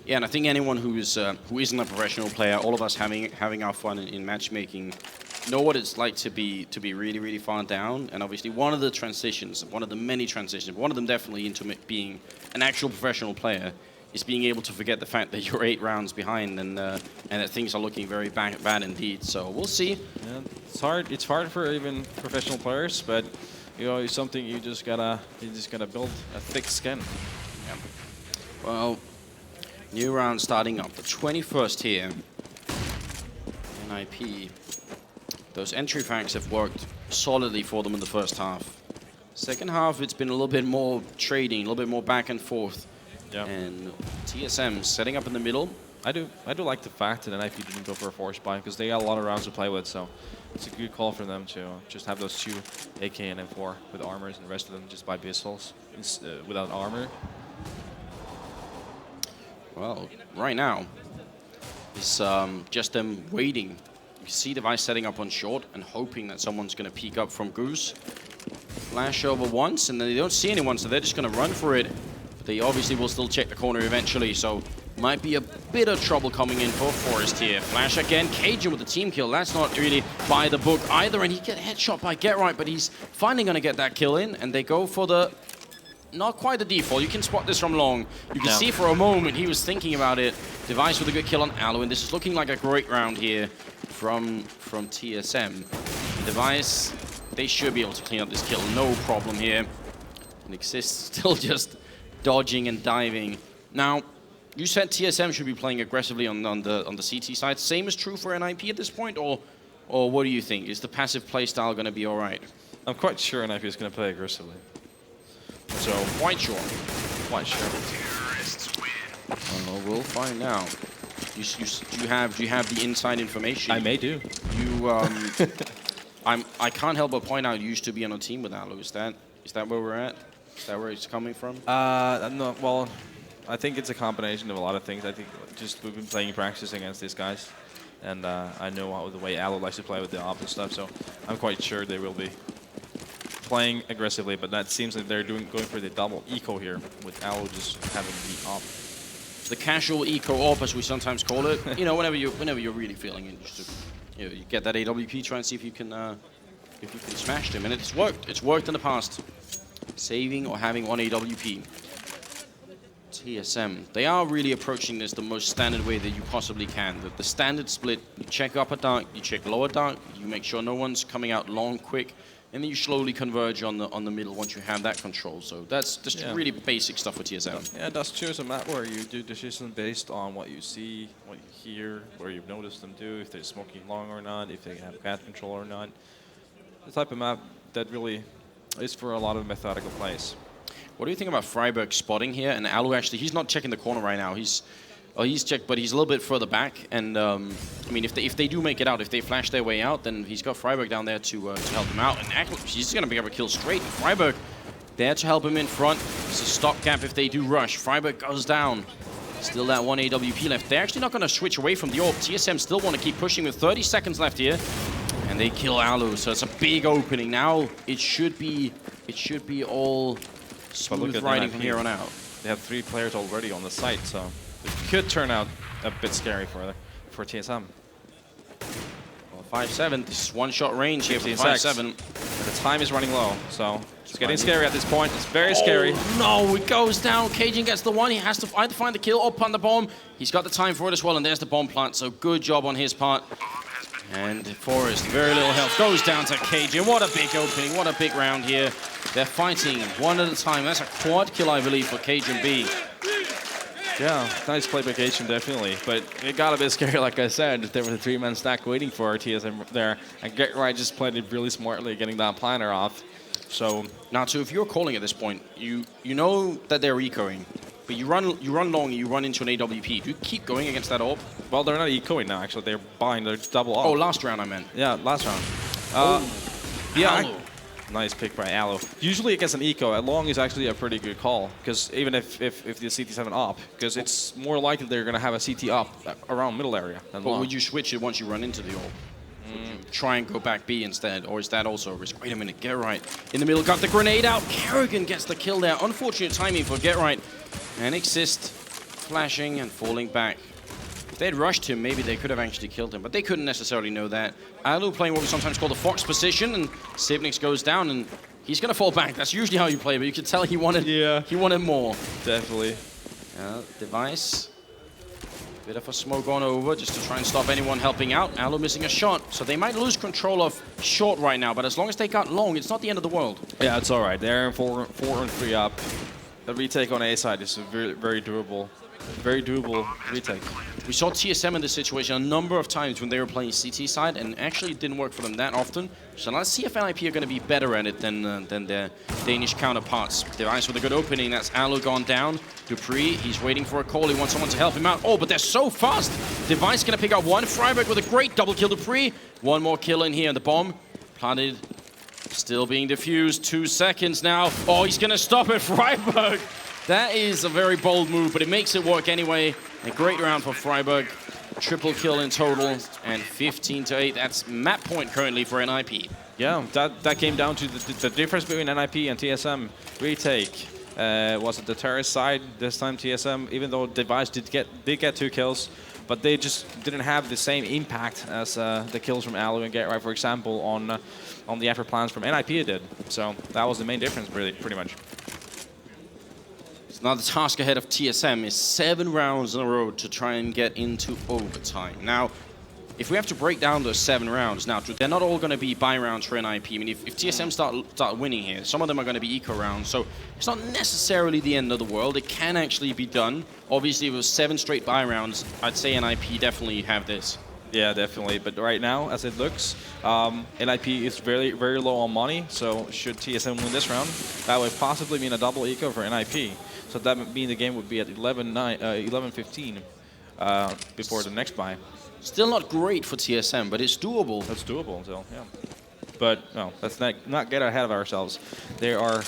Yeah, and I think anyone who isn't a professional player, all of us having our fun in matchmaking, know what it's like to be really, really far down. And obviously, one of the transitions, one of the many transitions, one of them definitely into being an actual professional player, is being able to forget the fact that you're 8 rounds behind and that things are looking very bad indeed. So we'll see. Yeah, it's hard. It's hard for even professional players, but you know, it's something you just gotta build a thick skin. Yeah. Well, new round starting up. The 21st here. NiP. Those entry frags have worked solidly for them in the first half. Second half, it's been a little bit more trading, a little bit more back and forth. Yeah. And TSM setting up in the middle. I do like the fact that NiP didn't go for a force buy because they got a lot of rounds to play with, so it's a good call for them to just have those 2 AK and M4 with armors and the rest of them just buy pistols without armor. Well, right now, it's just them waiting. You see Device setting up on short and hoping that someone's going to peek up from Goose. Flash over once, and then they don't see anyone, so they're just going to run for it. But they obviously will still check the corner eventually, so might be a bit of trouble coming in for Forrest here. Flash again, Cajun with the team kill. That's not really by the book either, and he get headshot by Get Right, but he's finally going to get that kill in, and they go for the... Not quite the default. You can spot this from long. You can see for a moment he was thinking about it. Device with a good kill on Alu, and this is looking like a great round here from TSM. Device, they should be able to clean up this kill. No problem here. And Exist still just dodging and diving. Now, you said TSM should be playing aggressively on the CT side. Same is true for NiP at this point, or what do you think? Is the passive play style going to be all right? I'm quite sure NiP is going to play aggressively. So, quite sure. Quite sure. Well, we'll find out. Do you have the inside information? I may do. You, I can't help but point out you used to be on a team with Alu. Is that where we're at? Is that where it's coming from? No, well, I think it's a combination of a lot of things. I think just we've been playing practice against these guys, and I know how the way Alu likes to play with the op and stuff. So I'm quite sure they will be playing aggressively, but that seems like they're going for the double eco here, with Alu just having the op. The casual eco op, as we sometimes call it. You know, whenever you're really feeling it, just to, you get that AWP, try and see if you can smash them, and it's worked. It's worked in the past. Saving or having one AWP. TSM, they are really approaching this the most standard way that you possibly can. The standard split: you check upper dark, you check lower dark, you make sure no one's coming out long, quick. And then you slowly converge on the middle once you have that control. So that's just really basic stuff for TSM. Yeah, Dust2 is a map where you do decisions based on what you see, what you hear, where you've noticed them do, if they're smoking long or not, if they have cat control or not. The type of map that really is for a lot of methodical plays. What do you think about Freiburg spotting here? And Alu actually, he's not checking the corner right now. He's checked, but he's a little bit further back. And I mean, if they do make it out, if they flash their way out, then he's got Freiburg down there to help him out. And actually, he's going to be able to kill straight. And Freiburg there to help him in front. It's a stopgap if they do rush. Freiburg goes down. Still that one AWP left. They're actually not going to switch away from the AWP. TSM still want to keep pushing with 30 seconds left here. And they kill Alu, so it's a big opening. Now it should be all smooth riding from here on out. They have 3 players already on the site, so it could turn out a bit scary for TSM. Well, 5-7. This is one-shot range here for 15 5-7. The time is running low, so it's getting scary at this point. It's very scary. No, it goes down. Cajun gets the one. He has to either find the kill or plant the bomb. He's got the time for it as well, and there's the bomb plant. So good job on his part. And Forest, very little health, goes down to Cajun. What a big opening, what a big round here. They're fighting one at a time. That's a quad kill, I believe, for Cajun B. Yeah, nice play by Cajun, definitely. But it got a bit scary, like I said. There was a 3-man stack waiting for our TSM there. And Get Right just played it really smartly, getting that planner off. So now, if you're calling at this point, you know that they're ecoing, but you run long and you run into an AWP. Do you keep going against that AWP? Well, they're not ecoing now, actually. They're buying their double AWP. Oh, last round I meant. Yeah, last round. Yeah, nice pick by Aloe. Usually against an eco, long is actually a pretty good call, because even if the CT7 up, because it's more likely they're going to have a CT up around middle area than But long. would you switch it once you run into the AWP? Would you try and go back B instead, or is that also a risk? Wait a minute, Get Right in the middle, got the grenade out. Kerrigan gets the kill there. Unfortunate timing for Get Right. And Exist flashing and falling back. If they'd rushed him, maybe they could have actually killed him, but they couldn't necessarily know that. Alu playing what we sometimes call the Fox position, and Sibnix goes down, and he's going to fall back. That's usually how you play, but you could tell he wanted more. Definitely. Device. Bit of a smoke on over just to try and stop anyone helping out. Alu missing a shot, so they might lose control of short right now, but as long as they got long, it's not the end of the world. Yeah, it's all right. They're 4 and 3 up. The retake on A side is a very doable retake. We saw TSM in this situation a number of times when they were playing CT side, and actually it didn't work for them that often. So let's see if NiP are going to be better at it than their Danish counterparts. Device with a good opening. That's Alu gone down. Dupree, he's waiting for a call. He wants someone to help him out. Oh, but they're so fast. Device going to pick up one. Freiburg with a great double kill. Dupree, one more kill in here. And the bomb planted, still being diffused. 2 seconds now. Oh, he's going to stop it. Freiburg. That is a very bold move, but it makes it work anyway. A great round for Freiburg. Triple kill in total, and 15-8. That's map point currently for NiP. Yeah, that came down to the difference between NiP and TSM retake. Was it the terrorist side this time? TSM, even though Device did get 2 kills, but they just didn't have the same impact as the kills from Alu and Get Right, for example, on the effort plans from NiP did. So that was the main difference, really, pretty much. Now the task ahead of TSM is 7 rounds in a row to try and get into overtime. Now, if we have to break down those 7 rounds, now they're not all going to be buy rounds for NiP. I mean, if TSM start winning here, some of them are going to be eco rounds, so it's not necessarily the end of the world. It can actually be done. Obviously, if it was 7 straight buy rounds, I'd say NiP definitely have this. Yeah, definitely. But right now, as it looks, NiP is very low on money. So should TSM win this round, that would possibly mean a double eco for NiP. So that would mean the game would be at 11-15 before the next buy. Still not great for TSM, but it's doable. That's doable still, yeah. But no, let's not get ahead of ourselves. They are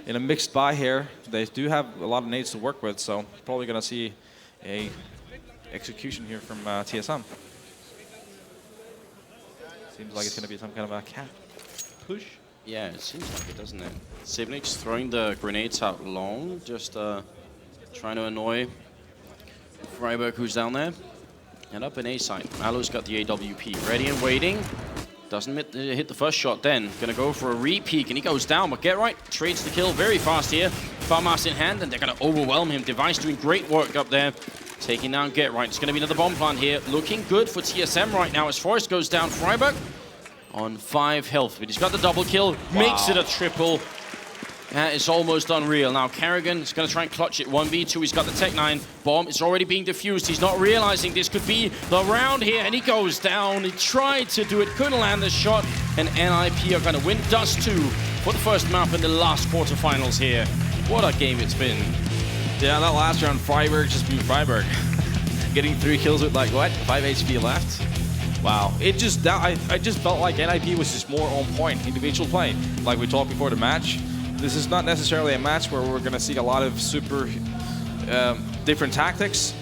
in a mixed buy here. They do have a lot of nades to work with, so probably going to see a execution here from TSM. Seems like it's going to be some kind of a cat push. Yeah, it seems like it, doesn't it? Sibnix throwing the grenades out long, just trying to annoy Freiburg, who's down there. And up in A side, Alu's got the AWP ready and waiting. Doesn't hit the first shot then. Gonna go for a re-peek, and he goes down, but Get Right trades the kill very fast here. Farmhouse in hand, and they're gonna overwhelm him. Device doing great work up there, taking down Get Right. It's gonna be another bomb plant here. Looking good for TSM right now as Forrest goes down. Freiburg on 5 health, but he's got the double kill, makes it a triple. That is almost unreal. Now Kerrigan is going to try and clutch it. 1v2, he's got the Tech 9. Bomb is already being diffused. He's not realizing this could be the round here, and he goes down. He tried to do it, couldn't land the shot, and NiP are going to win Dust2 for the first map in the last quarterfinals here. What a game it's been. Yeah, that last round, Freiburg just beat Freiburg. Getting 3 kills with, like, what, 5 HP left? Wow. I just felt like NiP was just more on point, individual play. Like we talked before the match, this is not necessarily a match where we're going to see a lot of super different tactics.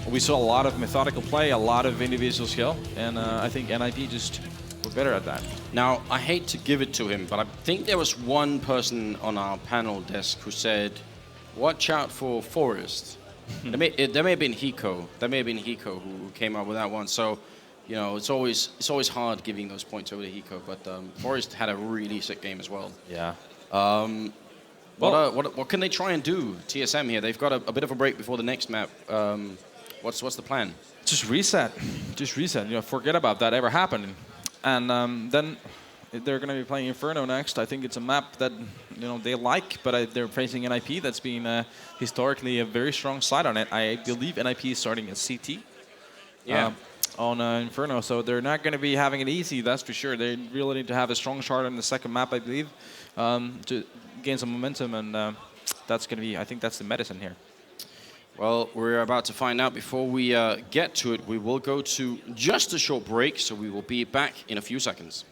We saw a lot of methodical play, a lot of individual skill, and I think NiP just were better at that. Now, I hate to give it to him, but I think there was one person on our panel desk who said, watch out for Forest. There may have been Hiko. There may have been Hiko who came up with that one. So you know, it's always hard giving those points over to Hiko, but Forest had a really sick game as well. Yeah. What can they try and do, TSM here? They've got a bit of a break before the next map. What's the plan? Just reset. Just reset. You know, forget about that ever happening. And then they're going to be playing Inferno next. I think it's a map that, you know, they like, but they're facing NiP that's been historically a very strong side on it. I believe NiP is starting as CT. Yeah. On Inferno, so they're not going to be having it easy, that's for sure. They really need to have a strong start on the second map, I believe, to gain some momentum, and that's going to be, I think that's the medicine here. Well, we're about to find out. Before we get to it, we will go to just a short break, so we will be back in a few seconds.